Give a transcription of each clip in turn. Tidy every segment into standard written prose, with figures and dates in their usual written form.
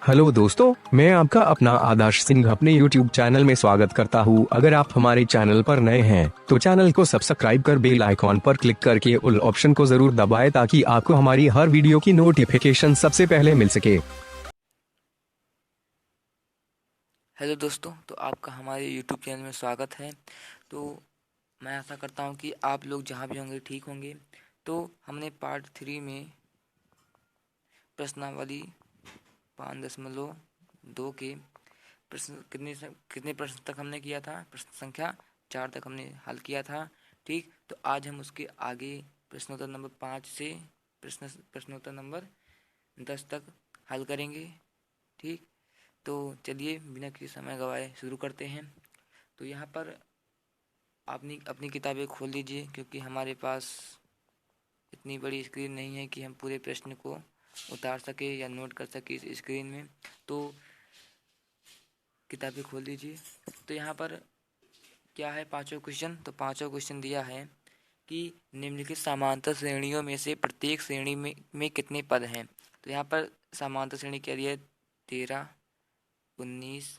Hello दोस्तों, मैं आपका अपना आदर्श सिंह अपने YouTube चैनल में स्वागत करता हूं। अगर आप हमारे चैनल पर नए हैं तो चैनल को सब्सक्राइब कर बेल आइकॉन पर क्लिक करके उल ऑप्शन को जरूर दबाएं ताकि आपको हमारी हर वीडियो की नोटिफिकेशन सबसे पहले मिल सके। हेलो दोस्तों, तो आपका हमारे यूट्यूब चैनल में स्वागत है। तो मैं आशा करता हूँ कि आप लोग जहाँ भी होंगे ठीक होंगे। तो हमने पार्ट 3 में प्रश्नावली 5.2 के प्रश्न कितने प्रश्न तक हमने किया था। प्रश्न संख्या 4 तक हमने हल किया था। ठीक, तो आज हम उसके आगे प्रश्नोत्तर नंबर 5 से प्रश्नोत्तर नंबर 10 तक हल करेंगे। ठीक, तो चलिए बिना किसी समय गवाए शुरू करते हैं। तो यहाँ पर अपनी अपनी किताबें खोल लीजिए, क्योंकि हमारे पास इतनी बड़ी स्क्रीन नहीं है कि हम पूरे प्रश्न को उतार सके या नोट कर सके इस स्क्रीन में। तो किताबें खोल लीजिए। तो यहाँ पर क्या है, पांचों क्वेश्चन। तो पांचों क्वेश्चन दिया है कि निम्नलिखित समांतर श्रेणियों में से प्रत्येक श्रेणी में कितने पद हैं। तो यहाँ पर समांतर श्रेणी क्या दिया है, 13, 19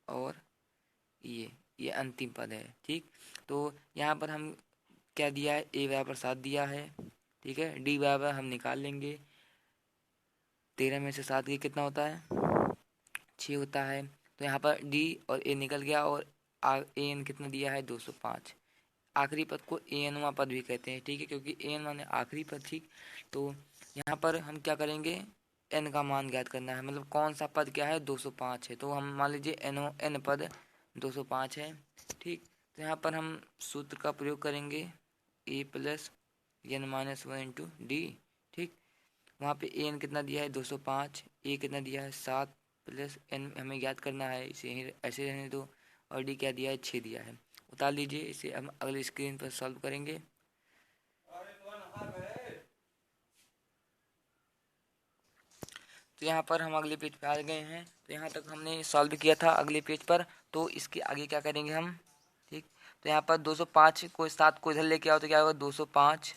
और ये अंतिम पद है। ठीक, तो यहाँ पर हम क्या दिया है, ए बराबर 7 दिया है। ठीक है, डी बराबर हम निकाल लेंगे। 13 में से 7 ये कितना होता है, 6 होता है। तो यहाँ पर डी और ए निकल गया, और ए एन कितना दिया है, 205। आखिरी पद को ए एनवा पद भी कहते हैं। ठीक है, क्योंकि ए एन माने आखिरी पद। ठीक, तो यहाँ पर हम क्या करेंगे, एन का मान ज्ञात करना है, मतलब कौन सा पद क्या है, 205 है। तो हम मान लीजिए एन पद 205 है। ठीक, तो यहाँ पर हम सूत्र का प्रयोग करेंगे, A plus N minus 1 into D. ठीक, वहाँ पे एन कितना दिया है, 205, ए कितना दिया है, 7 प्लस एन हमें ज्ञात करना है, इसे ही ऐसे रहने दो। और डी क्या दिया है, 6 दिया है। उतार लीजिए, इसे हम अगले स्क्रीन पर सॉल्व करेंगे। तो यहाँ पर हम अगले पेज पे आ गए हैं। तो यहाँ तक हमने सॉल्व किया था अगले पेज पर। तो इसके आगे क्या करेंगे हम। ठीक, तो यहाँ पर 205 को 7 को इधर लेके आओ तो क्या होगा, 205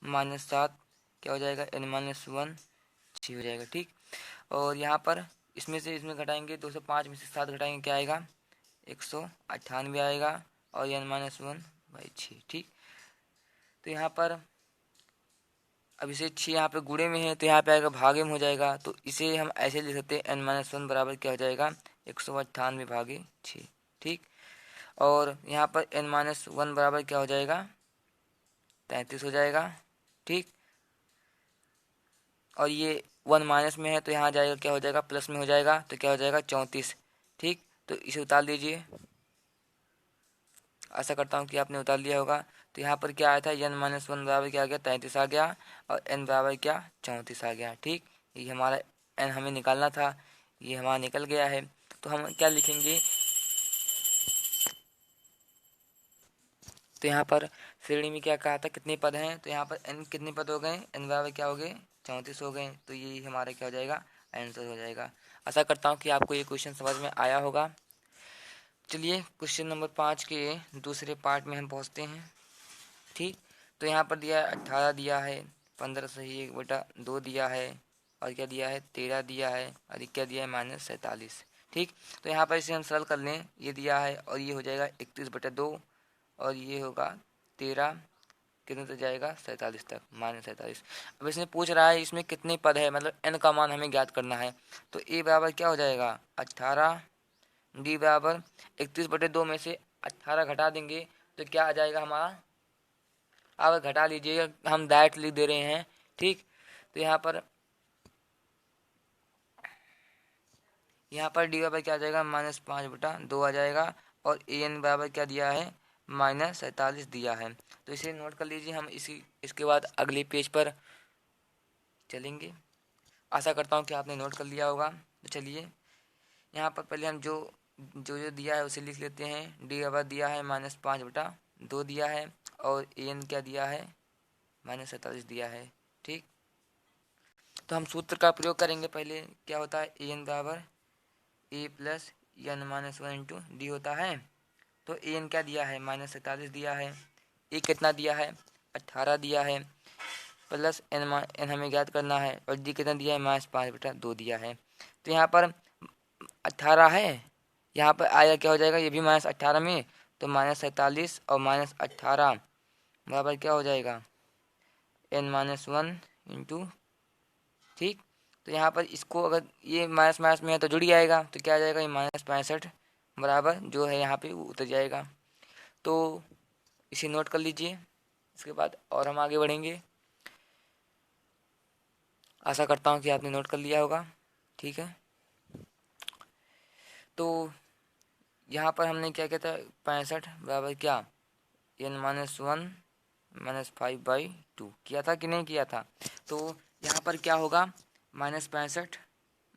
माइनस 7 क्या हो जाएगा, एन माइनस 1 6 हो जाएगा। ठीक, और यहाँ पर इसमें से इसमें घटाएंगे, 205 में से 7 घटाएंगे क्या आएगा, 198 आएगा, और एन माइनस 1/6। ठीक, तो यहाँ पर अब इसे 6 यहाँ पे गुणे में है, तो यहाँ पे आएगा भागे में हो जाएगा। तो इसे हम ऐसे लिख सकते हैं, एन माइनस 1 बराबर क्या हो जाएगा, 198/6। ठीक, और यहाँ पर एन माइनस 1 बराबर क्या हो जाएगा, 33 हो जाएगा। ठीक, और ये 1 माइनस में है तो यहाँ जाएगा, क्या हो जाएगा, प्लस में हो जाएगा, तो क्या हो जाएगा, 34। ठीक, तो इसे उतार लीजिए। आशा करता हूँ कि आपने उतार लिया होगा। तो यहाँ पर क्या आया था, एन माइनस 1 बराबर क्या आ गया, 33 आ गया, और एन बराबर क्या, 34 आ गया। ठीक, ये हमारा एन हमें निकालना था, ये हमारा निकल गया है। तो हम क्या लिखेंगे, तो यहाँ पर श्रेणी में क्या कहा था, कितने पद हैं। तो यहाँ पर एन कितने पद हो गए, एन बराबर क्या हो गए, 34 हो गए। तो ये हमारा क्या हो जाएगा, आंसर हो जाएगा। आशा करता हूँ कि आपको ये क्वेश्चन समझ में आया होगा। चलिए क्वेश्चन नंबर 5 के दूसरे पार्ट में हम पहुँचते हैं। ठीक, तो यहाँ पर दिया है 18 दिया है, 15 सही 1/2 दिया है, और क्या दिया है, 13 दिया है, और क्या दिया है, -47। ठीक, तो यहाँ पर इसे हम सरल कर लें, ये दिया है और ये हो जाएगा 31/2, और ये होगा 13, कितने तक जाएगा, 47 तक, -47। अब इसने पूछ रहा है इसमें कितने पद है, मतलब एन का मान हमें ज्ञात करना है। तो ए बराबर क्या हो जाएगा, 18, डी बराबर 31/2 में से 18 घटा देंगे तो क्या आ जाएगा हमारा, आप घटा लीजिएगा, हम डायरेक्ट लिख दे रहे हैं। ठीक, तो यहाँ पर डी बराबर क्या आ जाएगा, -5/2 आ जाएगा, और ए एन बराबर क्या दिया है, -47 दिया है। तो इसे नोट कर लीजिए। हम इसके बाद अगले पेज पर चलेंगे। आशा करता हूँ कि आपने नोट कर लिया होगा। तो चलिए यहाँ पर पहले हम जो जो जो दिया है उसे लिख लेते हैं। डी बराबर दिया है -5/2 दिया है, और ए एन क्या दिया है, -47 दिया है। ठीक, तो हम सूत्र का प्रयोग करेंगे। पहले क्या होता है, ए एन बराबर A plus N minus 1 into D होता है। तो ए एन क्या दिया है, -47 दिया है, ए कितना दिया है, 18 दिया है, प्लस एन हमें ज्ञात करना है, और डी कितना दिया है, -5/2 दिया है। तो यहाँ पर 18 है, यहाँ पर आएगा क्या हो जाएगा, ये भी -18 में, तो -47 और -18 बराबर क्या हो जाएगा, n-1 इंटू, ठीक। तो यहाँ पर इसको अगर ये माइनस माइनस में है तो जुड़ ही आएगा, तो क्या आ जाएगा, ये -65 बराबर जो है यहाँ पे वो उतर जाएगा। तो इसे नोट कर लीजिए, इसके बाद और हम आगे बढ़ेंगे। आशा करता हूँ कि आपने नोट कर लिया होगा, ठीक है। तो यहाँ पर हमने क्या किया था, 65 बराबर क्या, n-1 -5/2 किया था कि नहीं किया था। तो यहाँ पर क्या होगा, -65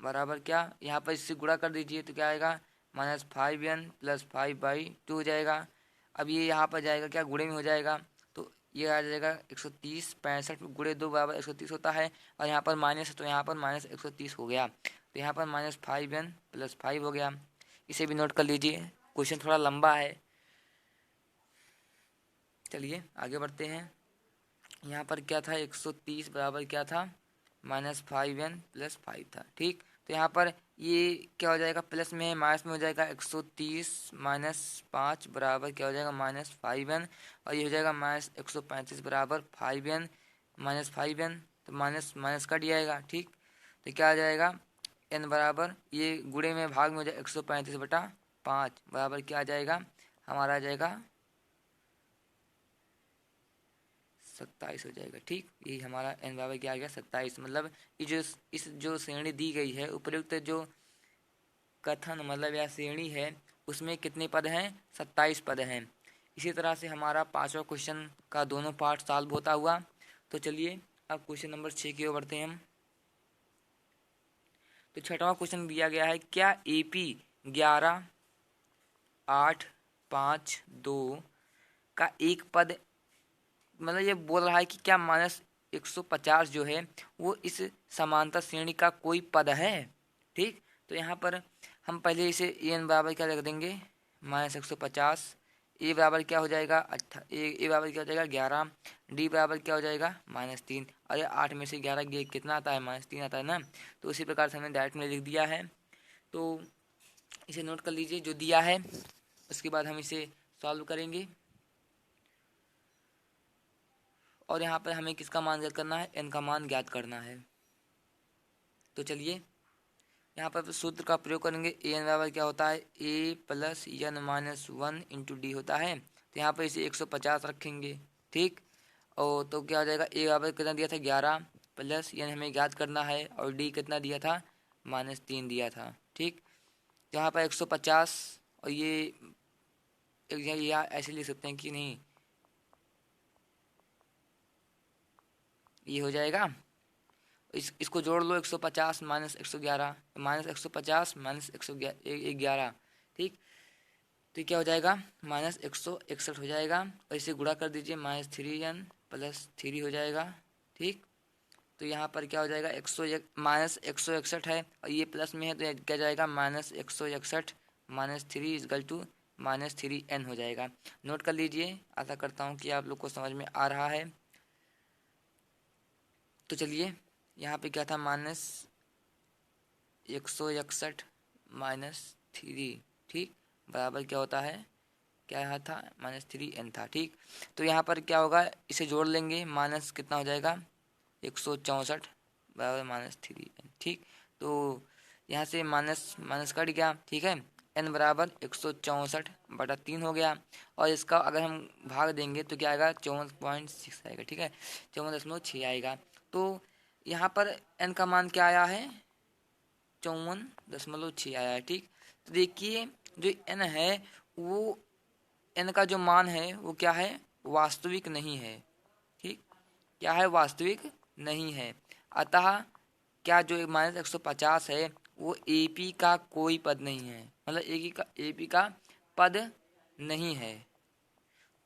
बराबर क्या, यहाँ पर इससे गुणा कर दीजिए तो क्या आएगा, -5n + 5/2 हो जाएगा। अब ये यहाँ पर जाएगा क्या, गुणे में हो जाएगा, तो ये आ जाएगा 130, 65 गुणे 2 बराबर 130 होता है, और यहाँ पर माइनस है तो यहाँ पर -130 हो गया, तो यहाँ पर -5n + 5 हो गया। इसे भी नोट कर लीजिए, क्वेश्चन थोड़ा लंबा है। चलिए आगे बढ़ते हैं। यहाँ पर क्या था, 130 बराबर क्या था, -5n + 5 था, ठीक। तो यहाँ पर ये क्या हो जाएगा, प्लस में है माइनस में हो जाएगा, 130 - 5 बराबर क्या हो जाएगा, -5n, और ये हो जाएगा -135 बराबर 5n -5n, तो माइनस माइनस कट जाएगा, ठीक। तो क्या आ जाएगा, n बराबर ये गुणे में भाग में हो जाएगा 135/5 बराबर क्या आ जाएगा, हमारा आ जाएगा 27 हो जाएगा, ठीक। यही हमारा n बराबर क्या आ गया, 27। मतलब ये जो श्रेणी दी गई है, उपयुक्त जो कथन मतलब या श्रेणी है, उसमें कितने पद हैं, 27 पद हैं। इसी तरह से हमारा 5वां क्वेश्चन का दोनों पार्ट सॉल्व होता हुआ। तो चलिए अब क्वेश्चन नंबर 6 की ओर बढ़ते हैं हम। तो 6वां क्वेश्चन दिया गया है, क्या AP 11, 8, 5, 2 का एक पद, मतलब ये बोल रहा है कि क्या -150 जो है वो इस समांतर श्रेणी का कोई पद है, ठीक। तो यहाँ पर हम पहले इसे n बराबर क्या रख देंगे, -150, ए बराबर क्या हो जाएगा, ए बराबर क्या हो जाएगा 11, डी बराबर क्या हो जाएगा -3, अरे 8 में से 11 कितना आता है, -3 आता है ना। तो उसी प्रकार से हमने डायरेक्ट में लिख दिया है। तो इसे नोट कर लीजिए जो दिया है, उसके बाद हम इसे सॉल्व करेंगे। और यहाँ पर हमें किसका मान ज्ञात करना है, n का मान ज्ञात करना है। तो चलिए यहाँ पर सूत्र का प्रयोग करेंगे, an बराबर क्या होता है, a + n-1 इंटू डी होता है। तो यहाँ पर इसे 150 रखेंगे, ठीक। और तो क्या हो जाएगा, a बराबर कितना दिया था 11, प्लस n हमें ज्ञात करना है, और d कितना दिया था, -3 दिया था, ठीक। यहाँ पर 150, और ये या ऐसे लिख सकते हैं कि नहीं, ये हो जाएगा, इसको जोड़ लो, 150 - 111, -150 - 111, ठीक। तो क्या हो जाएगा, -161 हो जाएगा, और इसे गुणा कर दीजिए, -3n + 3 हो जाएगा, ठीक। तो यहाँ पर क्या हो जाएगा, -161 है, और ये प्लस में है तो क्या जाएगा, -161 - 3 = -3n हो जाएगा। नोट कर लीजिए, आशा करता हूँ कि आप लोग को समझ में आ रहा है। तो चलिए यहाँ पे क्या था, -161 - 3, ठीक, बराबर क्या होता है, क्या था, -3n था, ठीक। तो यहाँ पर क्या होगा, इसे जोड़ लेंगे, माइनस कितना हो जाएगा, 164 बराबर -3n, ठीक। तो यहाँ से माइनस माइनस कट गया, ठीक है, n बराबर 164/3 हो गया, और इसका अगर हम भाग देंगे तो क्या आएगा, 54.6 आएगा, ठीक है, 54.6 आएगा। तो यहाँ पर n का मान क्या आया है, 54.6 आया है, ठीक। तो देखिए जो n है वो n का जो मान है वो क्या है, वास्तविक नहीं है, ठीक, क्या है, वास्तविक नहीं है। अतः क्या जो -150 है वो AP का कोई पद नहीं है, मतलब AP का पद नहीं है।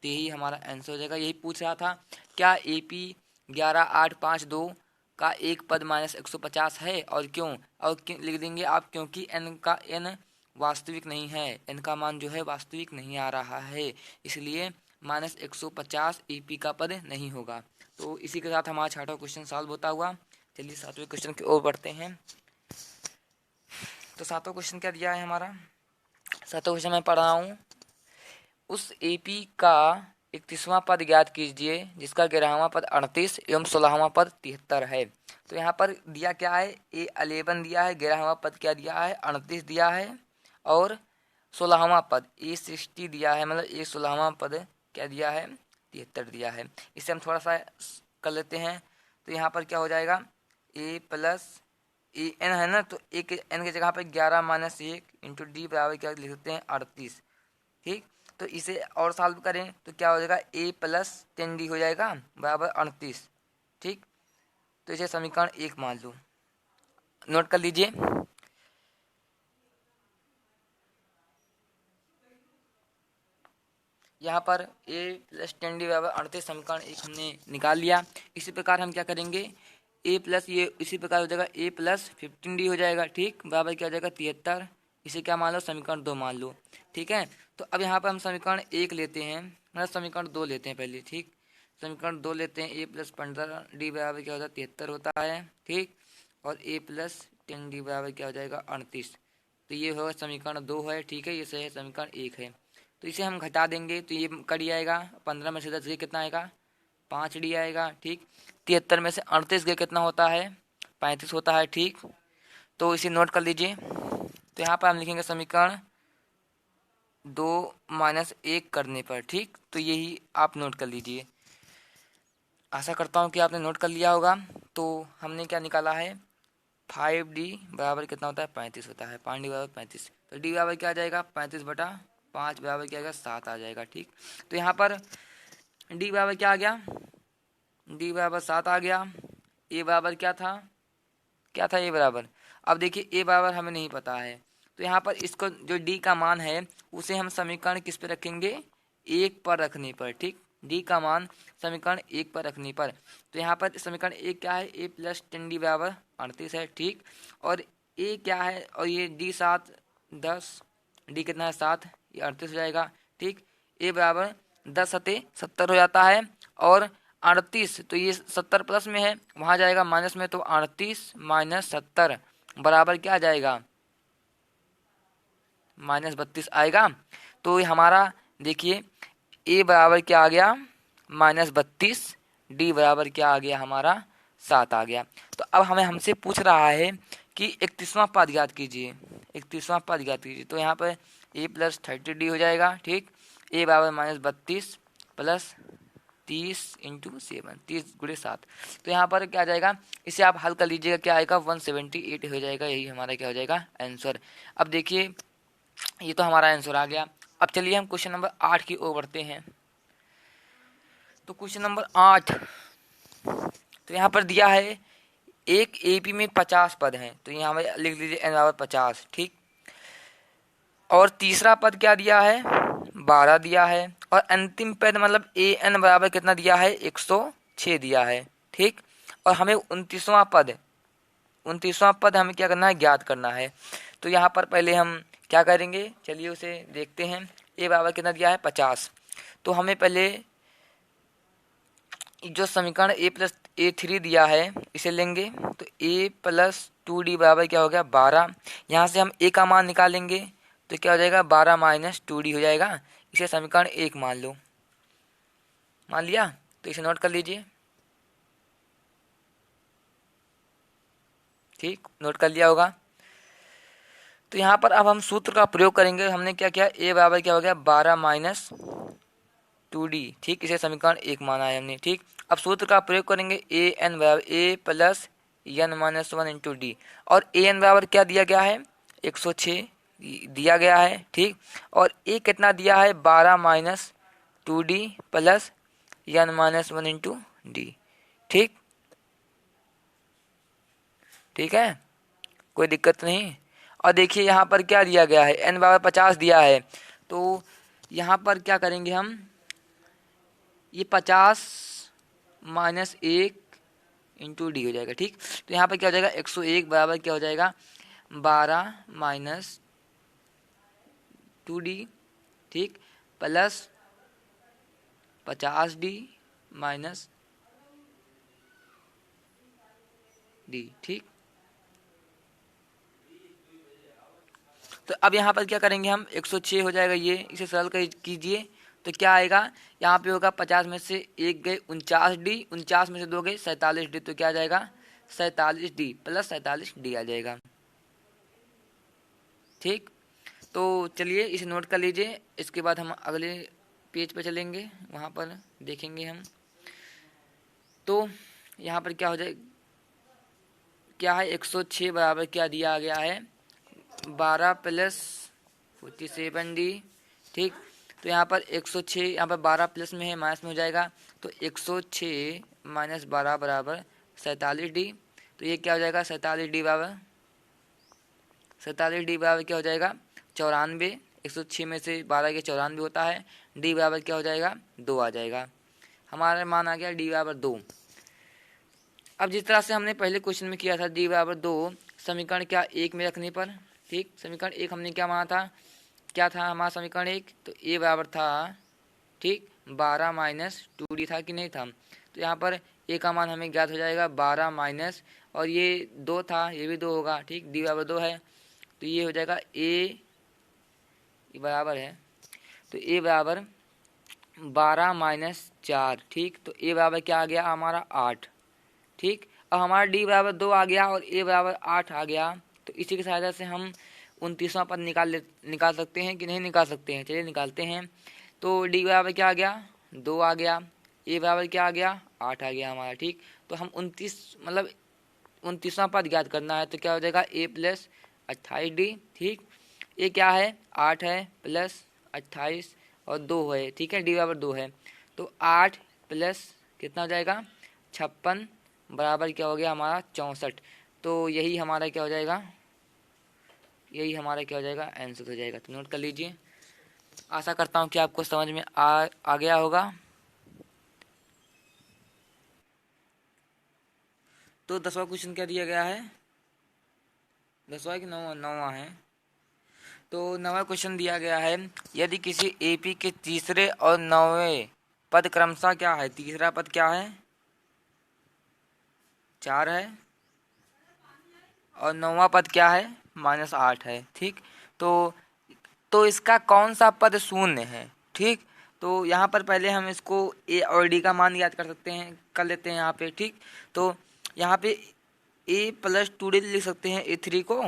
तो यही हमारा आंसर हो जाएगा। यही पूछ रहा था, क्या AP 11, 8, 5, 2 का एक पद -150 है, और क्यों, और लिख देंगे आप, क्योंकि n वास्तविक नहीं है, n का मान जो है वास्तविक नहीं आ रहा है, इसलिए -150 AP का पद नहीं होगा। तो इसी के साथ हमारा 6वां क्वेश्चन सॉल्व होता हुआ। चलिए 7वें क्वेश्चन की ओर बढ़ते हैं। तो सातवां क्वेश्चन क्या दिया है हमारा, सातवां क्वेश्चन मैं पढ़ रहा हूँ। उस एपी का 31वां पद ज्ञात कीजिए जिसका 11वां पद 38 एवं 16वां पद 73 है। तो यहाँ पर दिया क्या है, A11 दिया है, 11वां पद क्या दिया है 38 दिया है, और 16वां पद A60 दिया है, मतलब A16वां पद क्या दिया है 73 दिया है। इसे हम थोड़ा सा कर लेते हैं। तो यहाँ पर क्या हो जाएगा, A प्लस ए एन है ना, तो एक एन की जगह पे 11 माइनस 1 इंटू डी बराबर क्या लिख सकते हैं 38। ठीक, तो इसे और सॉल्व करें तो क्या हो जाएगा, ए प्लस 10 डी हो जाएगा बराबर 38। ठीक, तो इसे समीकरण 1 मान लो, नोट कर लीजिए। यहाँ पर a प्लस 10 डी बराबर 38 समीकरण 1 हमने निकाल लिया। इसी प्रकार हम क्या करेंगे, a प्लस ये इसी प्रकार हो जाएगा a प्लस 15d हो जाएगा। ठीक, बराबर क्या हो जाएगा 73। इसे क्या मान लो, समीकरण 2 मान लो। ठीक है, तो अब यहाँ पर हम समीकरण 1 लेते हैं, मतलब समीकरण 2 लेते हैं पहले। ठीक, समीकरण 2 लेते हैं, a प्लस 15d बराबर क्या होता है 73 होता है। ठीक, और a प्लस 10d बराबर क्या हो जाएगा 38। तो ये होगा समीकरण 2 है। ठीक है, ये सही है, समीकरण 1 है। तो इसे हम घटा देंगे तो ये कड़ी आएगा, 15 में से 10 गया कितना आएगा 5d आएगा। ठीक, 73 में से 38 गया कितना होता है 35 होता है। ठीक, तो इसे नोट कर लीजिए। तो यहाँ पर हम लिखेंगे समीकरण 2 माइनस 1 करने पर। ठीक, तो यही आप नोट कर लीजिए। आशा करता हूँ कि आपने नोट कर लिया होगा। तो हमने क्या निकाला है, 5d बराबर कितना होता है 35 होता है, 5d बराबर 35। तो d बराबर क्या आ जाएगा 35/5 बराबर क्या आएगा 7 आ जाएगा। ठीक, तो यहाँ पर d बराबर क्या आ गया, d बराबर 7 आ गया। a बराबर क्या था, a बराबर, अब देखिए a बराबर हमें नहीं पता है, तो यहाँ पर इसको जो d का मान है उसे हम समीकरण किस पे रखेंगे, 1 पर रखने पर। ठीक, d का मान समीकरण 1 पर रखने पर। तो यहाँ पर समीकरण 1 क्या है, a प्लस 10d बराबर 38 है। ठीक, और a क्या है, और ये d 7 10, d कितना है 7, ये 38 हो जाएगा। ठीक, a बराबर 10 सते 70 हो जाता है, और 38 तो ये 70 प्लस में है, वहाँ जाएगा माइनस में, तो 38 माइनस 70 बराबर क्या आ जाएगा -32 आएगा। तो ये हमारा देखिए a बराबर क्या आ गया -32, d बराबर क्या आ गया हमारा 7 आ गया। तो अब हमें हमसे पूछ रहा है कि 31वां पद ज्ञात कीजिए, 31वां पद ज्ञात कीजिए। तो यहाँ पर a प्लस 30d हो जाएगा। ठीक, a बराबर -32 प्लस 30 इंटू 7, 30 × 7। तो यहाँ पर क्या आ जाएगा, इसे आप हल कर लीजिएगा, क्या आएगा 178 हो जाएगा। यही हमारा क्या हो जाएगा आंसर। अब देखिए ये तो हमारा आंसर आ गया। अब चलिए हम क्वेश्चन नंबर 8 की ओर बढ़ते हैं। तो क्वेश्चन नंबर 8, तो यहाँ पर दिया है एक एपी में 50 पद हैं, तो यहाँ में लिख लीजिए n बराबर 50। ठीक, और तीसरा पद क्या दिया है 12 दिया है, और अंतिम पद मतलब ए एन बराबर कितना दिया है 106 दिया है। ठीक, और हमें 29वां पद हमें क्या करना है, ज्ञात करना है। तो यहाँ पर पहले हम क्या करेंगे, चलिए उसे देखते हैं। ए बराबर कितना दिया है 50, तो हमें पहले जो समीकरण a प्लस A3 दिया है इसे लेंगे। तो a प्लस 2d बराबर क्या हो गया 12, यहाँ से हम a का मान निकालेंगे तो क्या हो जाएगा 12 माइनस 2d हो जाएगा। इसे समीकरण 1 मान लो, मान लिया, तो इसे नोट कर लीजिए। ठीक, नोट कर लिया होगा। तो यहाँ पर अब हम सूत्र का प्रयोग करेंगे। हमने क्या किया, a बराबर क्या हो गया 12 माइनस 2d। ठीक, इसे समीकरण 1 माना है हमने। ठीक, अब सूत्र का प्रयोग करेंगे, ए एन बराबर a plus n-1 into D, और ए एन बराबर क्या दिया गया है 106 दिया गया है। ठीक, और a कितना दिया है 12 minus 2d plus n-1 into D. ठीक, ठीक है, कोई दिक्कत नहीं। और देखिए यहाँ पर क्या दिया गया है, n बराबर 50 दिया है, तो यहाँ पर क्या करेंगे हम, ये 50 माइनस 1 इंटू डी हो जाएगा। ठीक, तो यहाँ पर क्या हो जाएगा 101 बराबर क्या हो जाएगा 12 माइनस 2d। ठीक, प्लस 50d माइनस डी। ठीक, तो अब यहाँ पर क्या करेंगे हम, 106 हो जाएगा ये, इसे सरल कीजिए तो क्या आएगा, यहाँ पे होगा 50 में से 1 गए 49D, 49 में से 2 गए 47D, तो क्या आ जाएगा 47D प्लस 47D आ जाएगा। ठीक, तो चलिए इसे नोट कर लीजिए। इसके बाद हम अगले पेज पर चलेंगे, वहाँ पर देखेंगे हम। तो यहाँ पर क्या हो जाए, क्या है 106 बराबर क्या दिया गया है, 12 प्लस 47D। ठीक, तो यहाँ पर 106, यहाँ पर 12 प्लस में है, माइनस में हो जाएगा, तो 106 माइनस 12 बराबर 47D। तो ये क्या हो जाएगा 47D बराबर, 47D बराबर क्या हो जाएगा 94। 106 में से 12 के 94 होता है। डी बराबर क्या हो जाएगा 2 आ जाएगा। हमारा मान आ गया डी बराबर 2। अब जिस तरह से हमने पहले क्वेश्चन में किया था डी बराबर 2, समीकरण क्या 1 में रखने पर, ठीक, समीकरण 1 हमने क्या माना था, क्या था हमारा समीकरण 1, तो ए बराबर था, ठीक, 12 माइनस 2D था कि नहीं था। तो यहाँ पर ए का मान हमें ज्ञात हो जाएगा 12 माइनस, और ये 2 था, ये भी 2 होगा, ठीक, डी बराबर 2 है, तो ये हो जाएगा ए बराबर है, तो ए बराबर 12 माइनस 4, ठीक, तो ए बराबर क्या आ गया हमारा 8। ठीक, अब हमारा डी बराबर 2 आ गया और ए बराबर 8 आ गया, तो इसी की सहायता से हम 29वां पद निकाल सकते हैं कि नहीं निकाल सकते हैं, चलिए निकालते हैं। तो डी बराबर क्या आ गया 2 आ गया, ए बराबर क्या आ गया 8 आ गया हमारा। ठीक, तो हम 29वां पद ज्ञात करना है, तो क्या हो जाएगा ए प्लस 28D। ठीक, ये क्या है 8 है प्लस 28 और 2 है, ठीक है, डी बराबर 2 है, तो 8 प्लस कितना हो जाएगा 56 बराबर क्या हो गया हमारा 64। तो यही हमारा क्या हो जाएगा, यही हमारा क्या हो जाएगा आंसर हो जाएगा। तो नोट कर लीजिए। आशा करता हूँ कि आपको समझ में आ गया होगा। तो 10वां क्वेश्चन क्या दिया गया है, 10वां कि 9वां है। तो 9वां क्वेश्चन दिया गया है, यदि किसी एपी के तीसरे और 9वें पद क्रमशः क्या है, तीसरा पद क्या है 4 है और 9वां पद क्या है -8 है। ठीक, तो इसका कौन सा पद शून्य है। ठीक, तो यहाँ पर पहले हम इसको ए और डी का मान याद कर सकते हैं, कर लेते हैं यहाँ पे। ठीक, तो यहाँ पे ए प्लस 2D लिख सकते हैं A3 को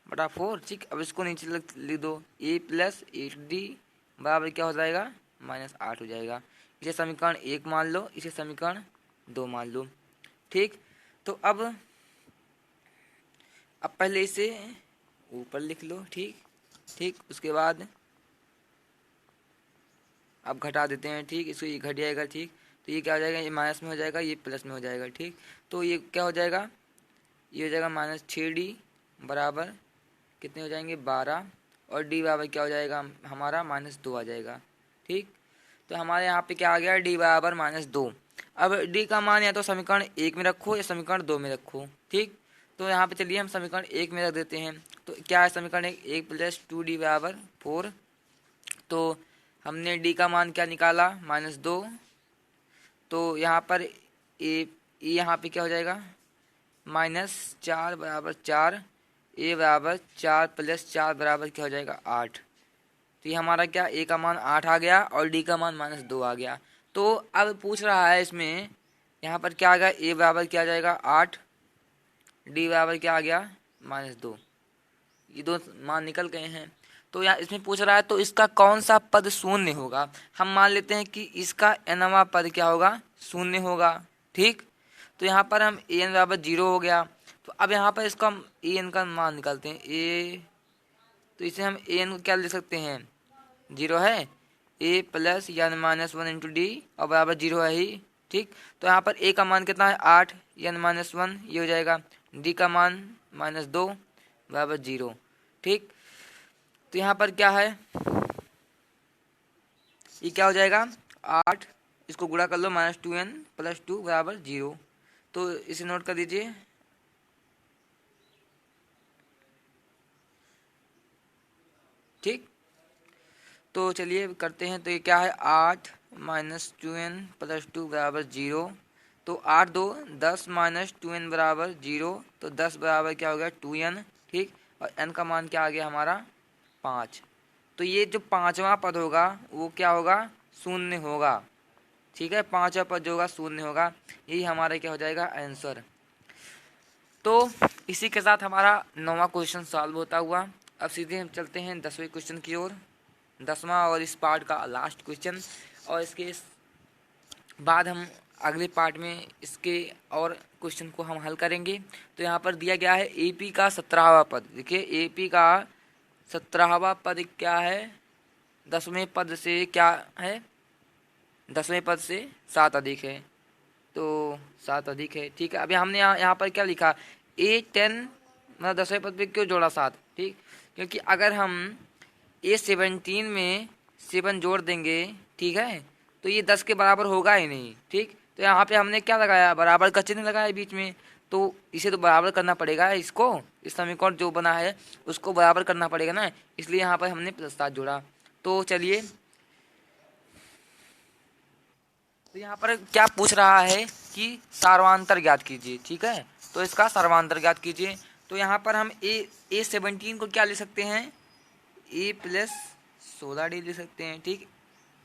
बटा 4। ठीक, अब इसको नीचे लिख दो, ए प्लस 8D बराबर क्या हो जाएगा -8 हो जाएगा। इसे समीकरण 1 मान लो, इसे समीकरण 2 मान लो। ठीक, तो अब पहले इसे ऊपर लिख लो। ठीक, उसके बाद अब घटा देते हैं। ठीक, इसको ये घट जाएगा। ठीक, तो ये क्या हो जाएगा, ये माइनस में हो जाएगा, ये प्लस में हो जाएगा। ठीक, तो ये क्या हो जाएगा, ये हो जाएगा -6D बराबर कितने हो जाएंगे 12, और डी बराबर क्या हो जाएगा हमारा -2 आ जाएगा। ठीक, तो हमारे यहाँ पे क्या आ गया डी बराबर -2। अब डी का मान या तो समीकरण 1 में रखो या समीकरण 2 में रखो। ठीक, तो यहाँ पे चलिए हम समीकरण 1 में रख देते हैं। तो क्या है समीकरण 1 प्लस 2D बराबर 4। तो हमने डी का मान क्या निकाला -2, तो यहाँ पर ए यहाँ पे क्या हो जाएगा -4 बराबर 4, ए बराबर 4 प्लस 4 बराबर क्या हो जाएगा 8। तो ये हमारा क्या ए का मान 8 आ गया और डी का मान -2 आ गया। तो अब पूछ रहा है इसमें, यहाँ पर क्या आ गया ए बराबर क्या आ जाएगा 8, डी बराबर क्या आ गया -2, ये दो मान निकल गए हैं। तो यहाँ इसमें पूछ रहा है तो इसका कौन सा पद शून्य होगा। हम मान लेते हैं कि इसका nवां पद क्या होगा शून्य होगा। ठीक, तो यहाँ पर हम an बराबर 0 हो गया। तो अब यहाँ पर इसका हम an का मान निकालते हैं तो इसे हम an को क्या लिख सकते हैं 0 है, a प्लस यानी -1 इंटू डी और बराबर 0 है ही। ठीक, तो यहाँ पर a का मान कितना है 8 यानी -1, ये हो जाएगा d का मान -2 बराबर 0। ठीक, तो यहाँ पर क्या है ये क्या हो जाएगा 8, इसको गुणा कर लो -2n प्लस 2 बराबर 0। तो इसे नोट कर दीजिए। ठीक, तो चलिए करते हैं। तो ये क्या है 8 -2n प्लस 2 बराबर 0। तो 8 2 10 -2n बराबर 0, तो 10 बराबर क्या हो गया 2n। ठीक, और n का मान क्या आ गया हमारा 5। तो ये जो 5वां पद होगा वो क्या होगा, शून्य होगा। ठीक है, 5वां पद जो होगा शून्य होगा। यही हमारा क्या हो जाएगा, आंसर। तो इसी के साथ हमारा 9वां क्वेश्चन सॉल्व होता हुआ। अब सीधे हम चलते हैं 10वें क्वेश्चन की ओर, 10वां और इस पार्ट का लास्ट क्वेश्चन। और इसके बाद हम अगले पार्ट में इसके और क्वेश्चन को हम हल करेंगे। तो यहाँ पर दिया गया है एपी का 17वां पद। देखिए एपी का 17वां पद क्या है, 10वें पद से क्या है, 10वें पद से 7 अधिक है, तो 7 अधिक है। ठीक है, अभी हमने यहाँ पर क्या लिखा, A10 मतलब 10वें पद पे क्यों जोड़ा 7, ठीक, क्योंकि अगर हम A17 में 7 जोड़ देंगे, ठीक है, तो ये 10 के बराबर होगा ही नहीं। ठीक, तो यहाँ पे हमने क्या लगाया, बराबर का चिन्ह लगाया बीच में, तो इसे तो बराबर करना पड़ेगा, इसको, इस समीकरण जो बना है उसको बराबर करना पड़ेगा ना, इसलिए यहाँ पर हमने +7 जोड़ा। तो चलिए, तो यहाँ पर क्या पूछ रहा है कि सर्वांतर ज्ञात कीजिए। ठीक है, तो इसका सर्वांतर ज्ञात कीजिए। तो यहाँ पर हम A17 को क्या ले सकते हैं, A + 16D ले सकते हैं। ठीक,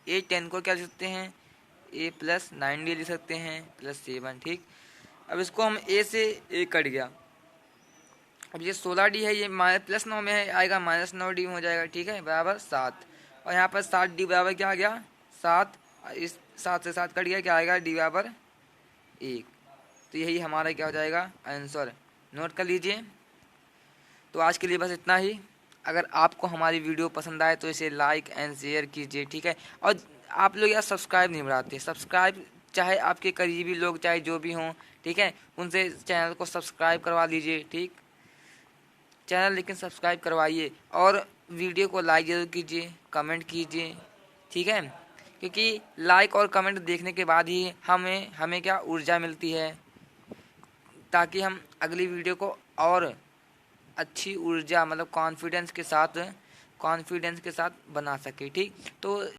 A10 को क्या ले सकते हैं, A + 9D ले सकते हैं, +7। ठीक, अब इसको हम A से A कट गया, अब ये 16D है, ये +9 में है, आएगा -9D हो जाएगा। ठीक है, बराबर 7। और यहाँ पर 7D बराबर क्या आ गया, 7। इस 7 से 7 कट गया, क्या आएगा, D बराबर 1। तो यही हमारा क्या हो जाएगा, आंसर। नोट कर लीजिए। तो आज के लिए बस इतना ही। अगर आपको हमारी वीडियो पसंद आए तो इसे लाइक एंड शेयर कीजिए। ठीक है, और आप लोग यार सब्सक्राइब नहीं बढ़ाते, सब्सक्राइब चाहे आपके करीबी लोग चाहे जो भी हों, ठीक है, उनसे चैनल को सब्सक्राइब करवा लीजिए। ठीक, चैनल लेकिन सब्सक्राइब करवाइए, और वीडियो को लाइक ज़रूर कीजिए, कमेंट कीजिए। ठीक है, क्योंकि लाइक और कमेंट देखने के बाद ही हमें क्या ऊर्जा मिलती है, ताकि हम अगली वीडियो को और अच्छी ऊर्जा मतलब कॉन्फिडेंस के साथ बना सके। ठीक, तो